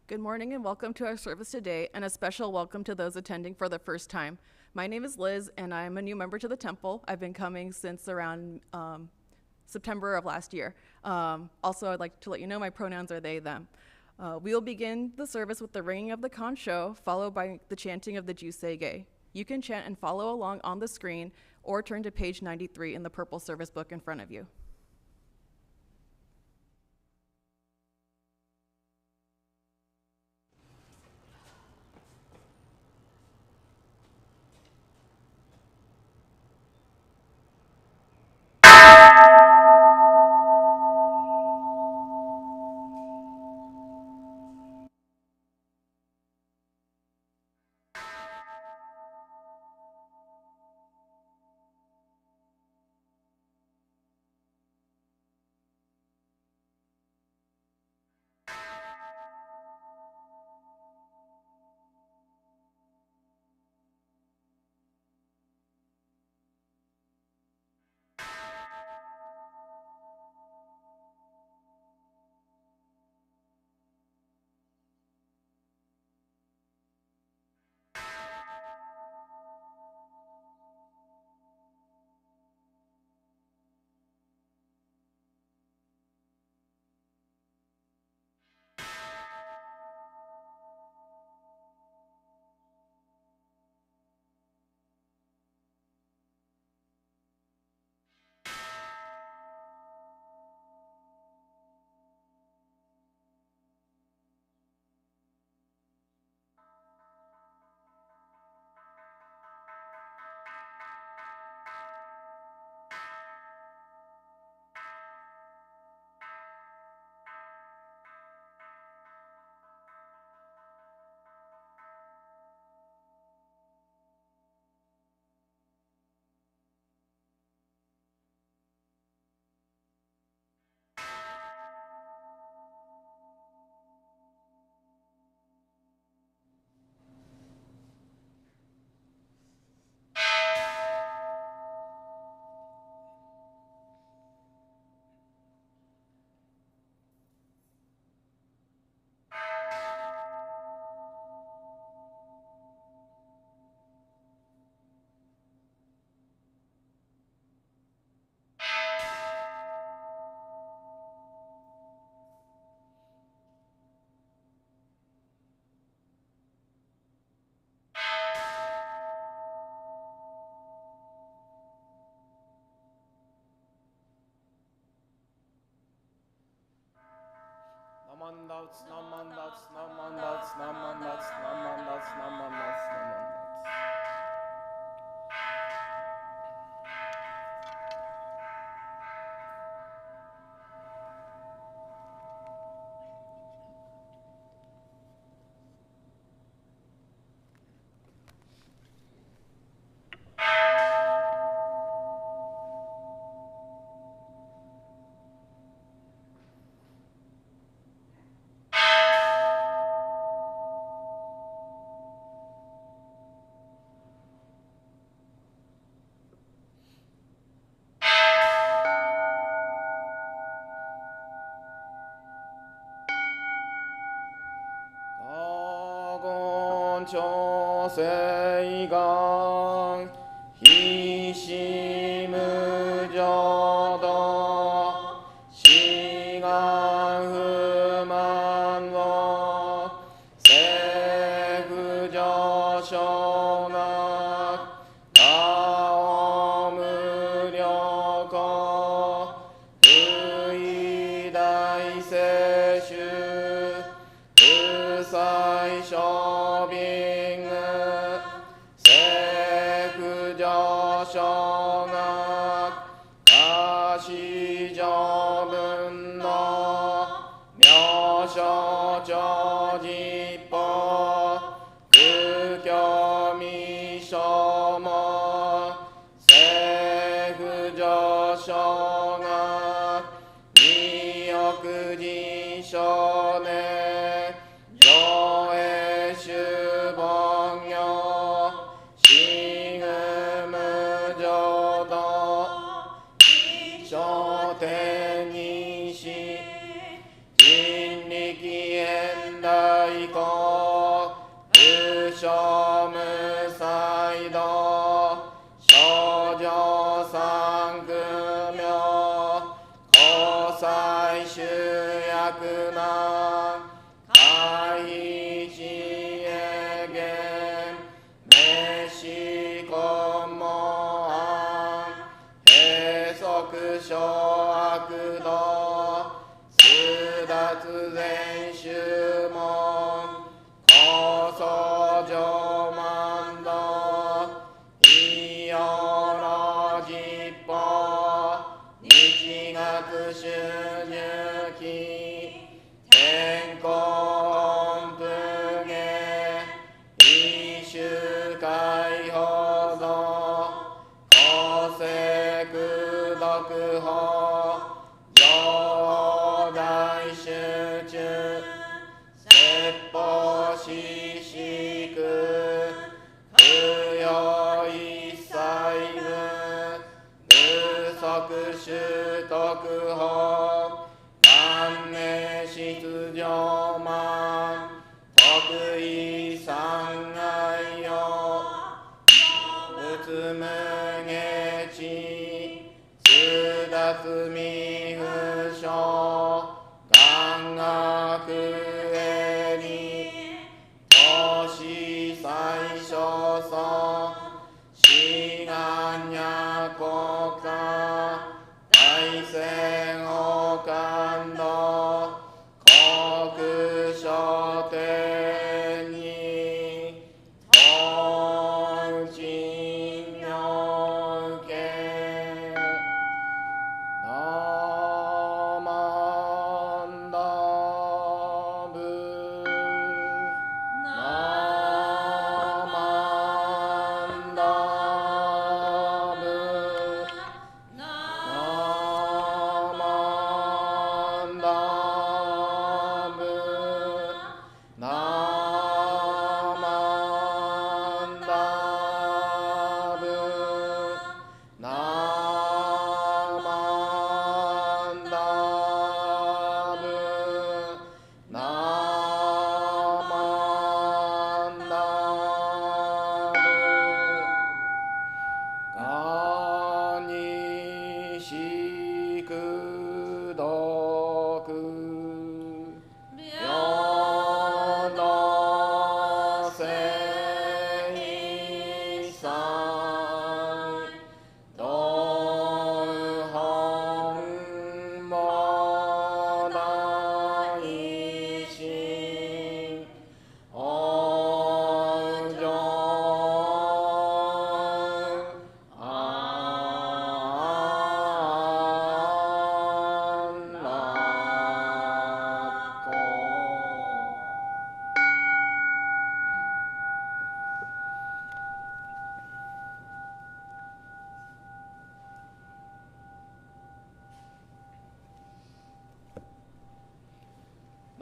Good morning and welcome to our service today, and a special welcome to those attending for the first time. My name is Liz, and I'm a new member to the temple. I've been coming since around September of last year. Also, I'd like to let you know my pronouns are they, them. We will begin the service with the ringing of the conch show, followed by the chanting of the Jusege. You can chant and follow along on the screen or turn to page 93 in the purple service book in front of you. Namandats, namandats, namandats, namandats, namandats, namandats, namandats. 가곤 조세이강 희시무저도 시강흐만워 세그저쇼낙 나오무려거 의다이세슈 의사이쇼빙 세그저쇼낙 가시저분노 묘쇼저지뻐 극겸이쇼모 세그저쇼낙 미역그지쇼네 조에슈봉요 싱음무저도 쇼테니시 진리기엔다이 集約な回避地へ言滅死根も安閉塞小悪道巣脱全宗門高層上万道異様の実法日学収入期天候音符下異種解放像公正功徳法上王大集中説法四式不要一切無無足習得法万年出場万特異三害用仏無下地通達未不詳願学へに投資最小尊志願や国家大戦王感動国書天に本心妙見ナマンダブナマンダブナマンダブナマンダブナマンダブナマンダブがにしくどく平等正義祭道本も大心往生安楽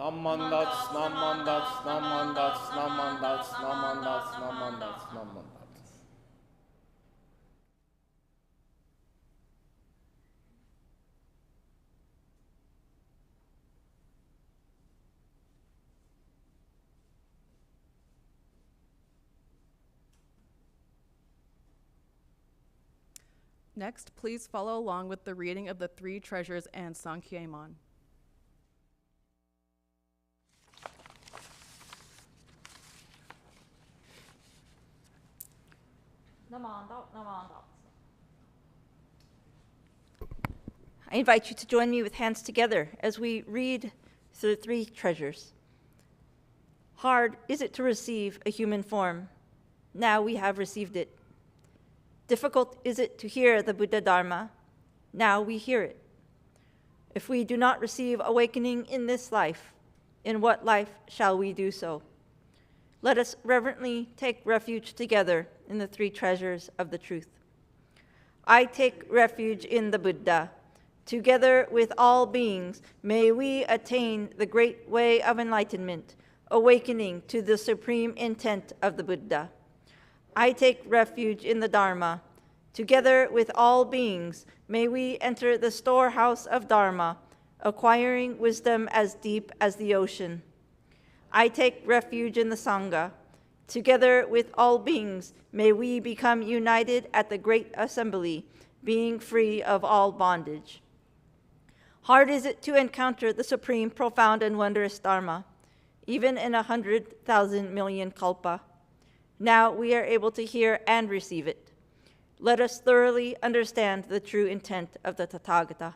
何万脱何万脱何万脱何万脱何万脱何万脱何万脱Next, please follow along with the reading of the three treasures and Sankhyaman. I invite you to join me with hands together as we read the three treasures. Hard is it to receive a human form. Now we have received it. Difficult is it to hear the Buddha Dharma. Now we hear it. If we do not receive awakening in this life, in what life shall we do so? Let us reverently take refuge together in the three treasures of the truth. I take refuge in the Buddha. Together with all beings, may we attain the great way of enlightenment, awakening to the supreme intent of the Buddha. I take refuge in the Dharma. Together with all beings, may we enter the storehouse of Dharma, acquiring wisdom as deep as the ocean. I take refuge in the Sangha. Together with all beings, may we become united at the great assembly, being free of all bondage. Hard is it to encounter the supreme, profound, and wondrous Dharma, even in 100,000 million kalpa. Now we are able to hear and receive it. Let us thoroughly understand the true intent of the Tathagata.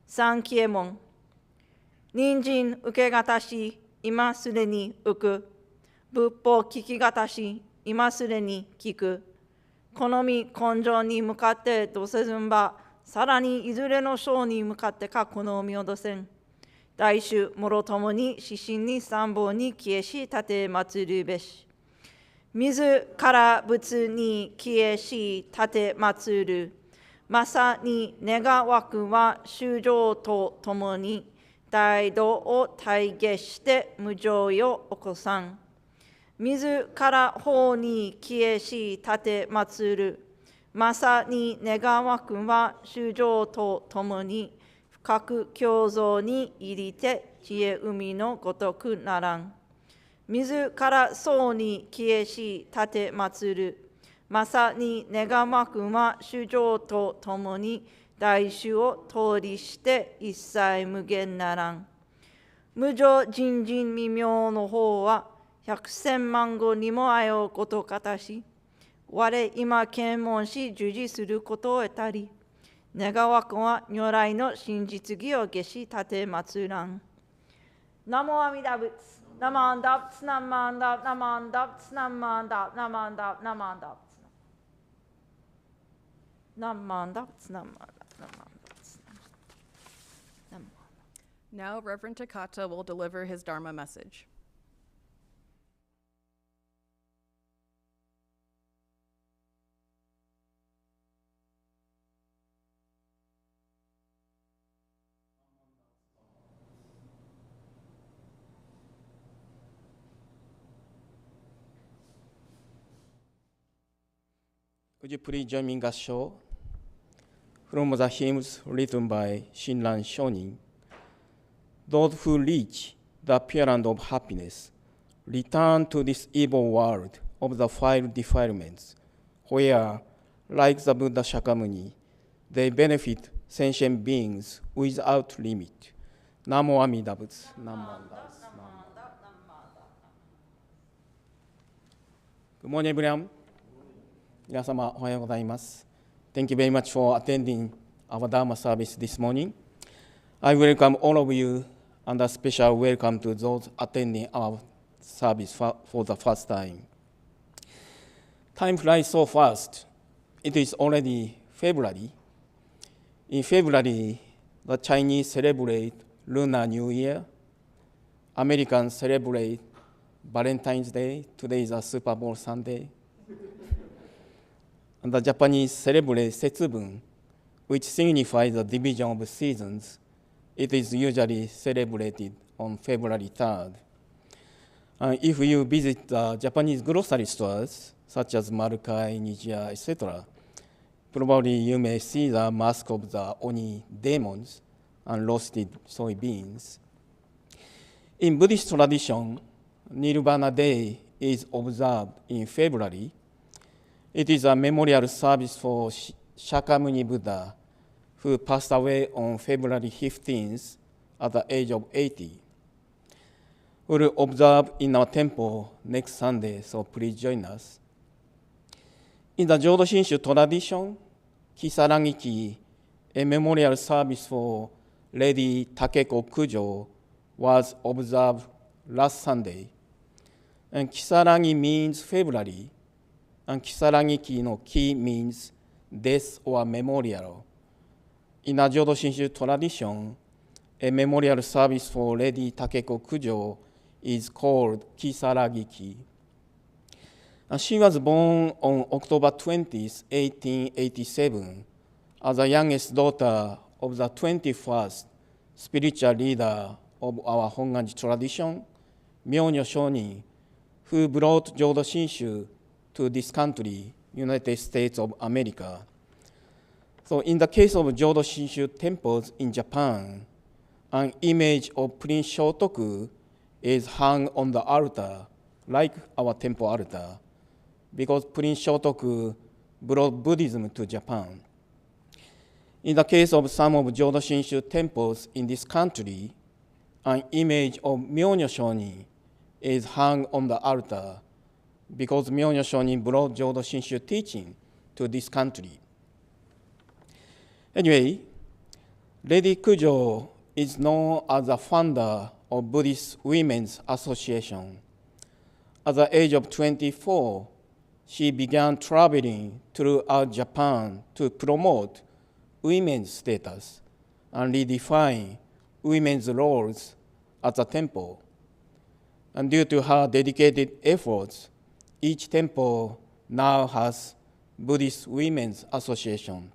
Sankyemon. Ninjin ukegatashi ima sude ni uku. Buppo kikigatashi ima sude ni kiku. Konomi konjo ni mukatte dosezun ba, sarani izure no shou ni mukatte ka konomi o dosen. Daishu moro tomo ni shishin ni sanbo ni kieshi tate matsuru beshi. Mizu kara butsu ni kieshi tate matsuru. Masa ni nega waku wa shujou to tomo ni daido o taige shite mujou yo okosan. Mizu kara ho ni kieshi tate matsuru. Masa ni nega waku wa shujou to tomo ni kaku kyouzo ni irite chie umi no gotoku naran. Mizu kara so ni kieshi tate matsuru. Masa ni negamaku wa shujou to tomo ni daishu o tori shite issai mugen naran. Mujo jinjin mimyo no ho wa 100,000万語にもあよことかたし。我今検問し従事することを得たり。願わくは如来の真実義を下し立て祭らん。ナモ阿弥陀仏。ナマンダブツナマンダブナマンダブツナマンダブナマンダブナマンダブツナマンダブツナマンダブナマンダブツナマン。 Now Reverend Takata will deliver his Dharma message. Would you please join me in Gassho from the hymns written by Shinran Shonin? Those who reach the pure land of happiness return to this evil world of the five defilements, where, like the Buddha Shakyamuni, they benefit sentient beings without limit. Namo Amida Butsu. Good morning, everyone. 皆様おはようございます。Thank you very much for attending our Dharma service this morning. I welcome all of you and a special welcome to those attending our service for the first time. Time flies so fast. It is already February. In February, the Chinese celebrate Lunar New Year. Americans celebrate Valentine's Day. Today is a Super Bowl Sunday. And the Japanese celebrate Setsubun, which signifies the division of seasons. It is usually celebrated on February 3rd. If you visit the Japanese grocery stores, such as Marukai, Nijiya, etc., probably you may see the mask of the Oni demons and roasted soybeans. In Buddhist tradition, Nirvana Day is observed in February. It is a memorial service for Shakyamuni Buddha, who passed away on February 15th at the age of 80. We will observe in our temple next Sunday, so please join us. In the Jodo Shinshu tradition, Kisaragi-ki, a memorial service for Lady Takeko Kujo, was observed last Sunday. And Kisaragi means February, and Kisaragi-ki no ki means death or memorial. In a Jodo Shinshu tradition, a memorial service for Lady Takeko Kujo is called Kisaragi-ki. And she was born on October 20th, 1887, as the youngest daughter of the 21st spiritual leader of our Honganji tradition, Myonyo Shonin, who brought Jodo Shinshu to this country, United States of America. So in the case of Jodo Shinshu temples in Japan, an image of Prince Shotoku is hung on the altar, like our temple altar, because Prince Shotoku brought Buddhism to Japan. In the case of some of Jodo Shinshu temples in this country, an image of Myono Shonin is hung on the altar because Myono Shonin brought Jodo Shinshu teaching to this country. Anyway, Lady Kujo is known as the founder of Buddhist Women's Association. At the age of 24, she began traveling throughout Japan to promote women's status and redefine women's roles at the temple. And due to her dedicated efforts, each temple now has Buddhist Women's Association.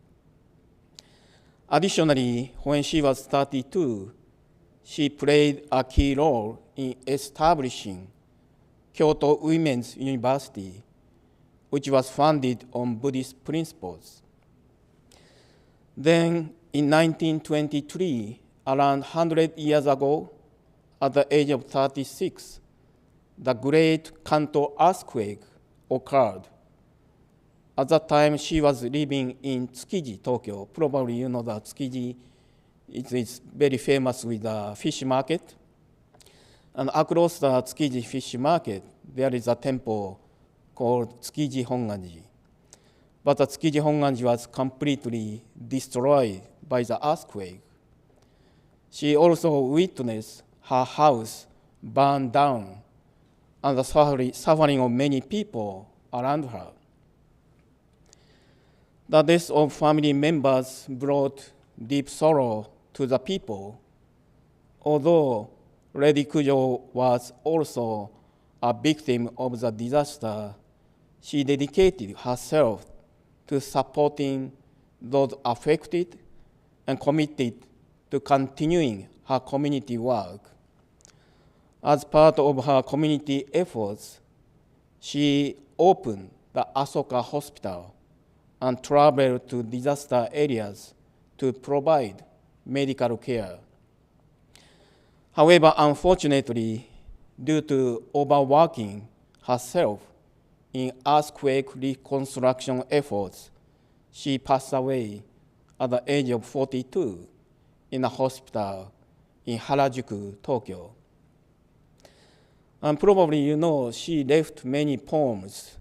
Additionally, when she was 32, she played a key role in establishing Kyoto Women's University, which was founded on Buddhist principles. Then, in 1923, around 100 years ago, at the age of 36, the Great Kanto earthquake occurred. At that time, she was living in Tsukiji, Tokyo. Probably you know that Tsukiji is very famous with the fish market. And across the Tsukiji fish market, there is a temple called Tsukiji Honganji. But the Tsukiji Honganji was completely destroyed by the earthquake. She also witnessed her house burn down and the suffering of many people around her. The death of family members brought deep sorrow to the people. Although Lady Kujo was also a victim of the disaster, she dedicated herself to supporting those affected and committed to continuing her community work. As part of her community efforts, she opened the Asoka Hospital and traveled to disaster areas to provide medical care. However, unfortunately, due to overworking herself in earthquake reconstruction efforts, she passed away at the age of 42 in a hospital in Harajuku, Tokyo. And probably you know she left many poems.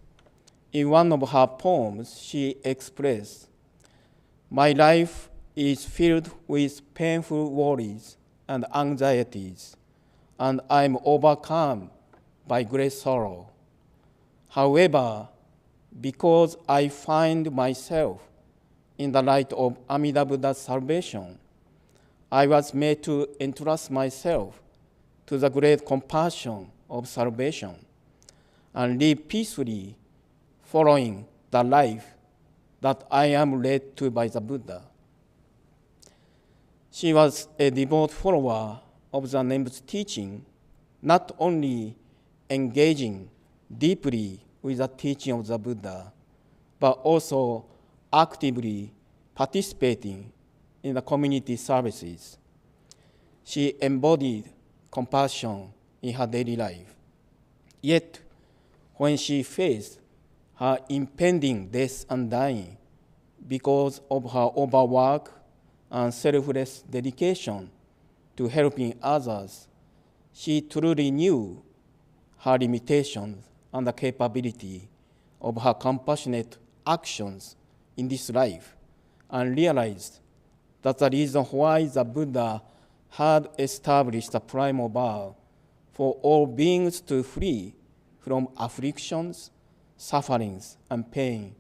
In one of her poems, she expressed, "My life is filled with painful worries and anxieties, and I'm overcome by great sorrow. However, because I find myself in the light of Amida Buddha's salvation, I was made to entrust myself to the great compassion of salvation and live peacefully following the life that I am led to by the Buddha." She was a devout follower of the Nembu's teaching, not only engaging deeply with the teaching of the Buddha, but also actively participating in the community services. She embodied compassion in her daily life. Yet, when she faced her impending death and dying because of her overwork and selfless dedication to helping others, she truly knew her limitations and the capability of her compassionate actions in this life, and realized that the reason why the Buddha had established the primal vow for all beings to flee from afflictions, sufferings, and pain,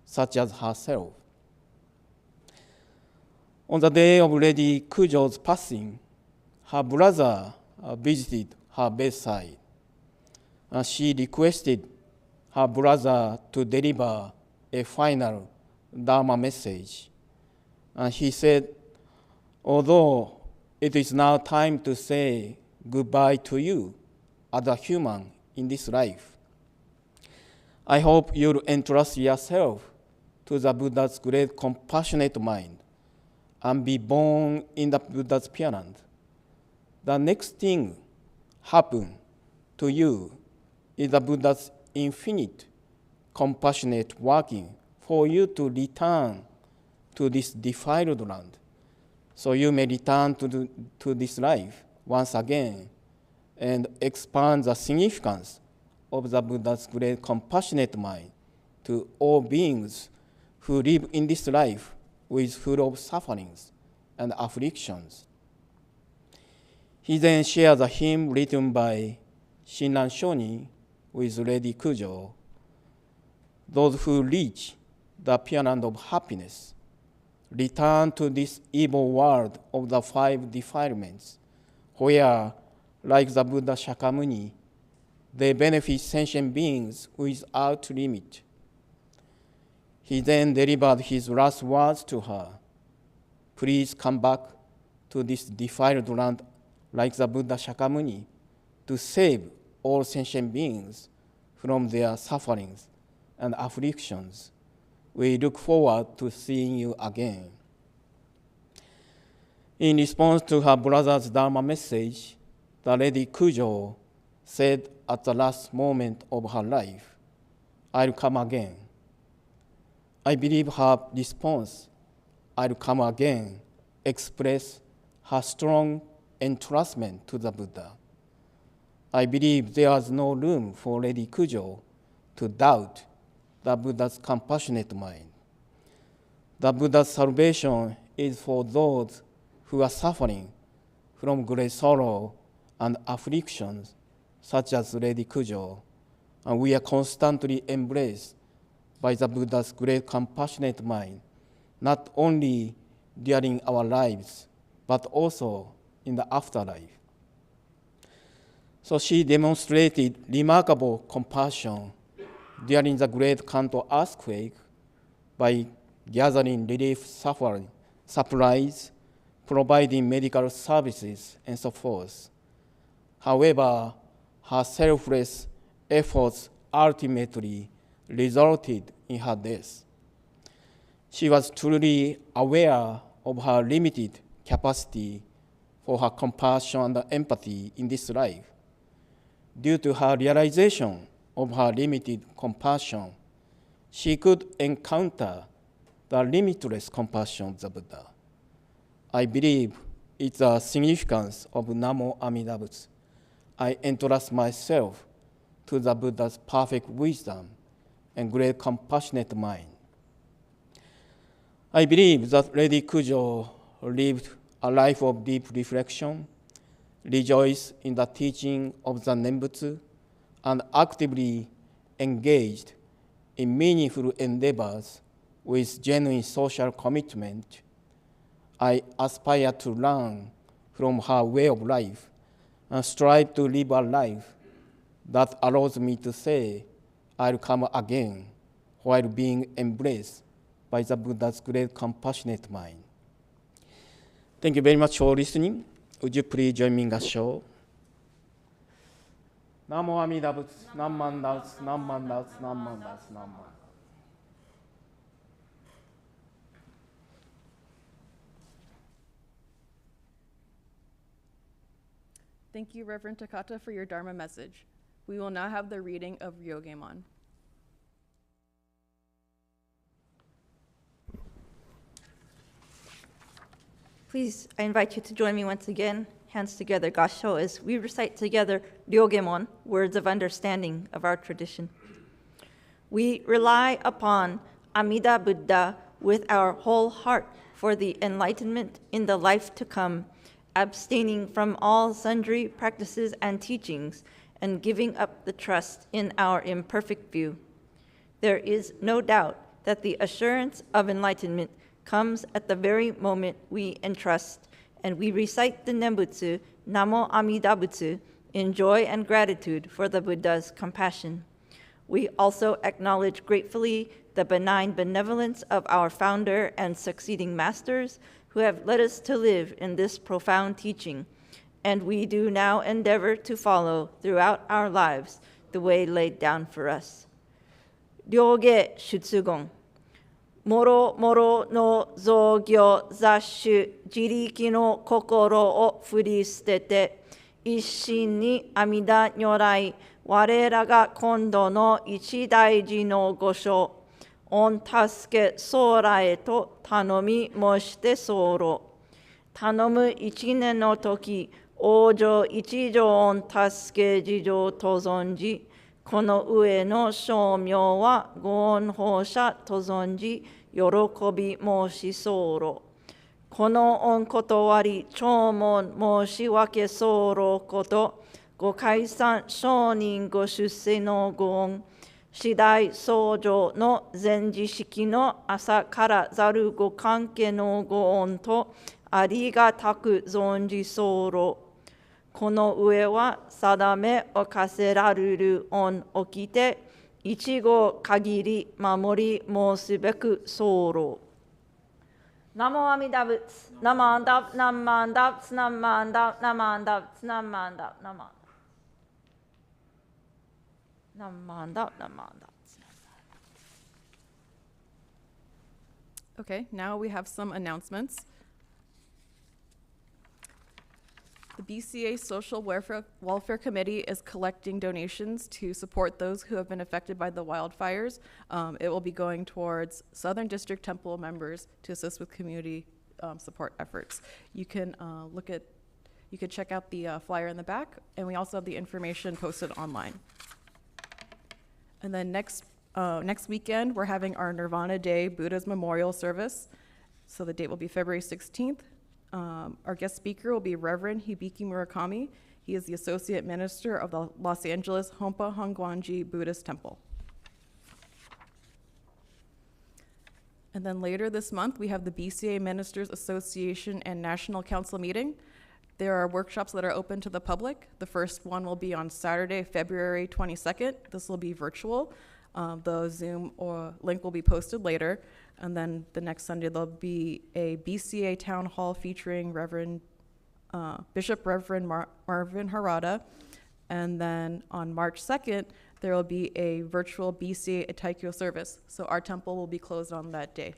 such as herself. On the day of Lady Kujo's passing, her brother visited her bedside, and she requested her brother to deliver a final Dharma message. And he said, "Although it is now time to say goodbye to you as a human in this life, I hope you'll entrust yourself to the Buddha's great compassionate mind and be born in the Buddha's parent. The next thing happen to you is the Buddha's infinite compassionate working for you to return to this defiled land, so you may return to this life once again and expand the significance of the Buddha's great compassionate mind to all beings who live in this life with full of sufferings and afflictions. He then shares a hymn written by Shinran Shonin with Lady Kujo. Those who reach the pure land of happiness return to this evil world of the five defilements, where, like the Buddha Shakyamuni, they benefit sentient beings without limit. He then delivered his last words to her. Please come back to this defiled land like the Buddha Shakyamuni to save all sentient beings from their sufferings and afflictions. We look forward to seeing you again. In response to her brother's Dharma message, the Lady Kujo said at the last moment of her life, I'll come again. I believe her response, I'll come again, expressed her strong entrustment to the Buddha. I believe there is no room for Lady Kujo to doubt the Buddha's compassionate mind. The Buddha's salvation is for those who are suffering from great sorrow and afflictions, such as Lady Kujo, and we are constantly embraced by the Buddha's great compassionate mind, not only during our lives, but also in the afterlife. So she demonstrated remarkable compassion during the Great Kanto earthquake by gathering relief supplies, providing medical services, and so forth. However, her selfless efforts ultimately resulted in her death. She was truly aware of her limited capacity for her compassion and empathy in this life. Due to her realization of her limited compassion, she could encounter the limitless compassion of the Buddha. I believe it's the significance of Namo Amida Butsu. I entrust myself to the Buddha's perfect wisdom and great compassionate mind. I believe that Lady Kujo lived a life of deep reflection, rejoiced in the teaching of the Nembutsu, and actively engaged in meaningful endeavors with genuine social commitment. I aspire to learn from her way of life and strive to live a life that allows me to say, I'll come again, while being embraced by the Buddha's great compassionate mind. Thank you very much for listening. Would you please join me in the show? Namo Amida Butsu, Namman Dautsu, Namman Dautsu, Namman Dautsu, Namman. Thank you, Reverend Takata, for your Dharma message. We will now have the reading of Ryogemon. Please, I invite you to join me once again, hands together, Gassho, as we recite together Ryogemon, words of understanding of our tradition. We rely upon Amida Buddha with our whole heart for the enlightenment in the life to come, abstaining from all sundry practices and teachings, and giving up the trust in our imperfect view. There is no doubt that the assurance of enlightenment comes at the very moment we entrust, and we recite the Nembutsu, Namo Amida Butsu, in joy and gratitude for the Buddha's compassion. We also acknowledge gratefully the benign benevolence of our founder and succeeding masters who have led us to live in this profound teaching, and we do now endeavor to follow throughout our lives the way laid down for us. Ryoge Shutsugon. Moro moro no zogyo zashu jiriki no kokoro o furi sutete, isshin ni Amida nyorai, warera ga kondo no ichidaiji no gosho, 御助け将へと頼み申して候。頼む一年の時、往生一条御助け事情と存じ、この上の称名はご恩報者と存じ、喜び申し候。この恩断り、弔問申し分け候こと、ご解散承認ご出世のご恩、次第相乗の前時式の朝からざるご関係のご恩と、ありがたく存じ候。この上は定めおかせられる恩をきて、一語限り守り申すべく候。ナモアミダ仏、ナマンダブ、ナマンダブ、スナマンダブ、ナマンダブ、スナマンダブ、ナマンダブ。ナマンダブ、ナマンダブ。Okay, now we have some announcements. The BCA Social Welfare Committee is collecting donations to support those who have been affected by the wildfires. It will be going towards Southern District Temple members to assist with community support efforts. You can check out the flyer in the back, and we also have the information posted online. And then next weekend, we're having our Nirvana Day Buddha's Memorial Service. So the date will be February 16th. Our guest speaker will be Reverend Hibiki Murakami. He is the Associate Minister of the Los Angeles Hompa Hongwanji Buddhist Temple. And then later this month, we have the BCA Ministers Association and National Council meeting. There are workshops that are open to the public. The first one will be on Saturday, February 22nd. This will be virtual. The Zoom link will be posted later. And then the next Sunday, there'll be a BCA town hall featuring Bishop Reverend Marvin Harada. And then on March 2nd, there will be a virtual BCA Ataikyo service. So our temple will be closed on that day.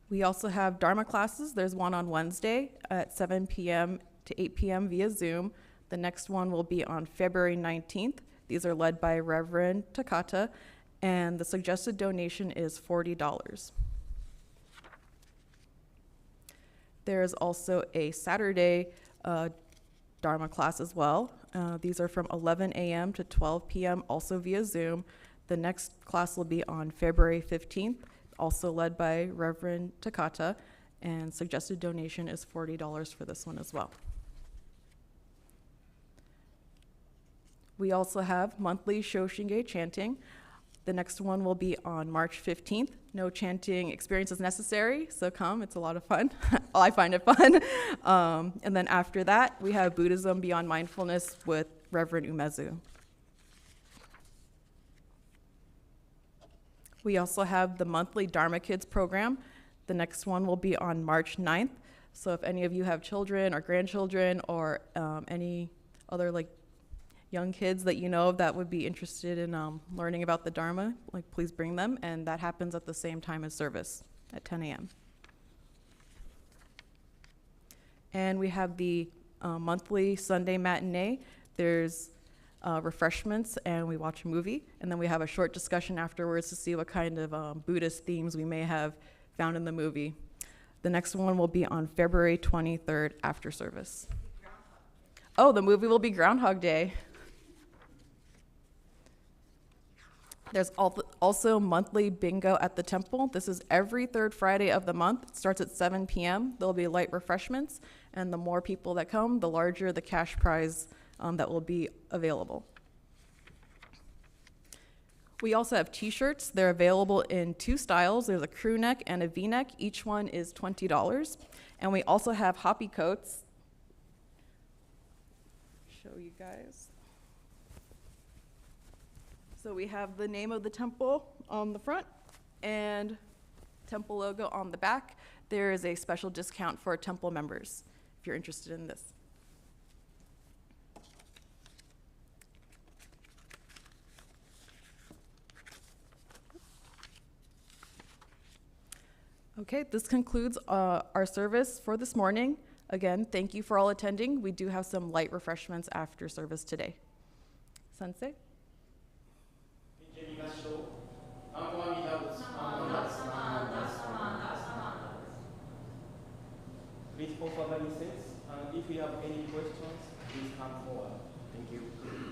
We also have Dharma classes. There's one on Wednesday at 7 p.m. to 8 p.m. via Zoom. The next one will be on February 19th. These are led by Reverend Takata, and the suggested donation is $40. There is also a Saturday Dharma class as well. These are from 11 a.m. to 12 p.m., also via Zoom. The next class will be on February 15th, also led by Reverend Takata, and suggested donation is $40 for this one as well. We also have monthly Shoshinge chanting. The next one will be on March 15th. No chanting experience is necessary, so come, it's a lot of fun. I find it fun. And then after that, we have Buddhism Beyond Mindfulness with Reverend Umezu. We also have the monthly Dharma Kids program. The next one will be on March 9th. So if any of you have children or grandchildren or any other young kids that you know of that would be interested in learning about the Dharma, please bring them, and that happens at the same time as service at 10 a.m. And we have the monthly Sunday matinee. There's refreshments, and we watch a movie, and then we have a short discussion afterwards to see what kind of Buddhist themes we may have found in the movie. The next one will be on February 23rd after service. Oh, the movie will be Groundhog Day. There's also monthly bingo at the temple. This is every third Friday of the month. It starts at 7 p.m. There'll be light refreshments, and the more people that come, the larger the cash prize that will be available. We also have t-shirts. They're available in two styles. There's a crew neck and a V-neck. Each one is $20. And we also have hoppy coats. Show you guys. So we have the name of the temple on the front and temple logo on the back. There is a special discount for temple members if you're interested in this. Okay, this concludes our service for this morning. Again, thank you for all attending. We do have some light refreshments after service today. Sensei? Please offer the incense, and if you have any questions, please come forward. Thank you.